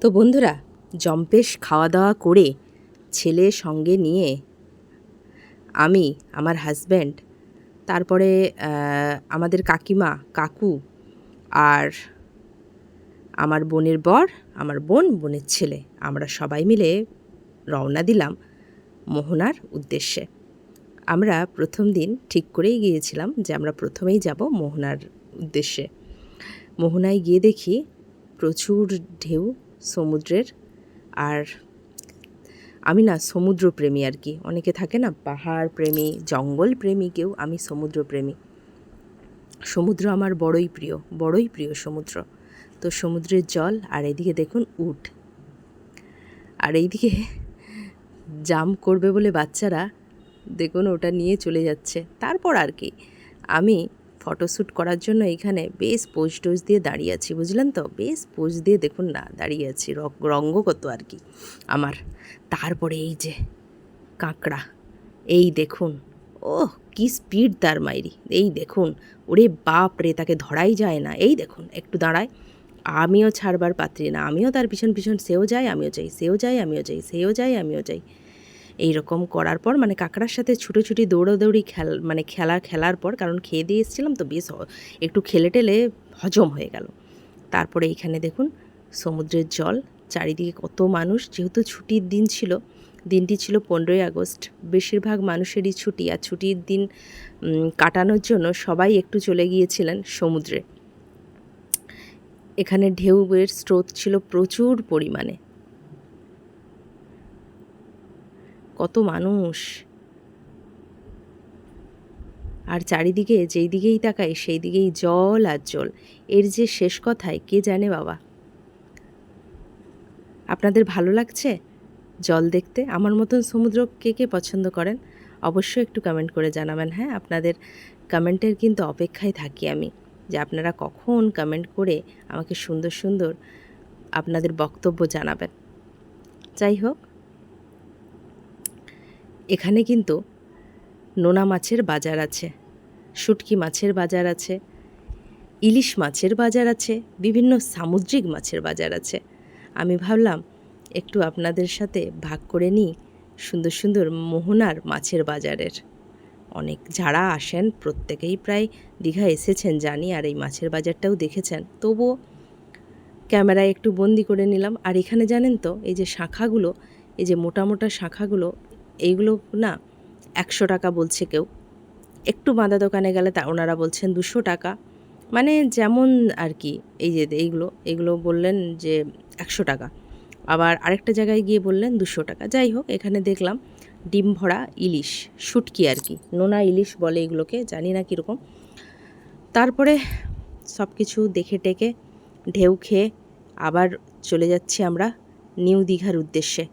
তো বন্ধুরা, জম্পেশ খাওয়া দাওয়া করে ছেলে সঙ্গে নিয়ে আমি, আমার হাজব্যান্ড, তারপরে আমাদের কাকিমা, কাকু আর আমার বোনের বর, আমার বোন, বোনের ছেলে, আমরা সবাই মিলে রওনা দিলাম মোহনার উদ্দেশ্যে। আমরা প্রথম দিন ঠিক করেই গিয়েছিলাম যে আমরা প্রথমেই যাব মোহনার উদ্দেশ্যে। মোহনায় গিয়ে দেখি প্রচুর ঢেউ সমুদ্রের। আর আমি না সমুদ্রপ্রেমী আর কি, অনেকে থাকে না পাহাড় প্রেমী, জঙ্গল প্রেমী, কেউ, আমি সমুদ্রপ্রেমী। সমুদ্র আমার বড়ই প্রিয় সমুদ্র। তো সমুদ্রের জল, আর এইদিকে দেখুন উট, আর এইদিকে জাম্প করবে বলে বাচ্চারা দেখুন ওটা নিয়ে চলে যাচ্ছে। তারপর আর কি, আমি ফটোশ্যুট করার জন্য এখানে বেশ পোজ টোজ দিয়ে দাঁড়িয়ে আছি, বুঝলেন তো, বেশ পোজ দিয়ে দেখুন না দাঁড়িয়ে আছি, রঙ্গকত আর কি আমার। তারপরে এই যে কাঁকড়া, এই দেখুন, ওহ কি স্পিড তার মাইরি, এই দেখুন, ওরে বাপ রে, তাকে ধরাই যায় না। এই দেখুন একটু দাঁড়ায়, আমিও ছাড়বার পাত্রী না, আমিও তার পিছন পিছন, সেও যায় আমিও যাই, সেও যায় আমিও যাই, সেও যায় আমিও যাই। এই রকম করার পর মানে কাঁকড়ার সাথে ছুটোছুটি দৌড়াদৌড়ি খেলার পর, কারণ খেয়ে দিয়ে এসেছিলাম তো, বেশ একটু খেলে টেলে হজম হয়ে গেল। তারপরে এইখানে দেখুন সমুদ্রের জল, চারিদিকে কত মানুষ, যেহেতু ছুটির দিন ছিল, দিনটি ছিল 15ই আগস্ট, বেশিরভাগ মানুষেরই ছুটি, আর ছুটির দিন কাটানোর জন্য সবাই একটু চলে গিয়েছিলেন সমুদ্রে। এখানে ঢেউয়ের স্রোত ছিল প্রচুর পরিমাণে, কত মানুষ, আর চারিদিকে যেই দিকেই তাকাই সেই দিকেই জল আর জল। এর যে শেষ কথায় কে জানে বাবা। আপনাদের ভালো লাগছে জল দেখতে? আমার মতন সমুদ্র কে কে পছন্দ করেন অবশ্যই একটু কমেন্ট করে জানাবেন। হ্যাঁ, আপনাদের কমেন্টের কিন্তু অপেক্ষায় থাকি আমি, যে আপনারা কখন কমেন্ট করে আমাকে সুন্দর সুন্দর আপনাদের বক্তব্য জানাবেন। যাই হোক, এখানে কিন্তু নোনা মাছের বাজার আছে, শুটকি মাছের বাজার আছে, ইলিশ মাছের বাজার আছে, বিভিন্ন সামুদ্রিক মাছের বাজার আছে। আমি ভাবলাম একটু আপনাদের সাথে ভাগ করে নিই সুন্দর সুন্দর মোহনার মাছের বাজারের। অনেক যারা আসেন প্রত্যেকেই প্রায় দীঘা এসেছেন জানি, আর এই মাছের বাজারটাও দেখেছেন, তবুও ক্যামেরায় একটু বন্দি করে নিলাম। আর এখানে জানেন তো, এই যে শাঁখাগুলো, এই যে মোটা মোটা শাঁখাগুলো, এইগুলো না 100 টাকা বলছে কেউ, একটু বাঁধা দোকানে গেলে তা ওনারা বলছেন 200 টাকা, মানে যেমন আর কি। এই যে এইগুলো বললেন যে 100 টাকা, আবার আরেকটা জায়গায় গিয়ে বললেন 200 টাকা। যাই হোক, এখানে দেখলাম ডিম ভরা ইলিশ, শুটকি আর কি, নোনা ইলিশ বলে এগুলোকে, জানি না কীরকম। তারপরে সব কিছু দেখে টেকে ঢেউ খেয়ে আবার চলে যাচ্ছি আমরা নিউ দীঘার উদ্দেশ্যে।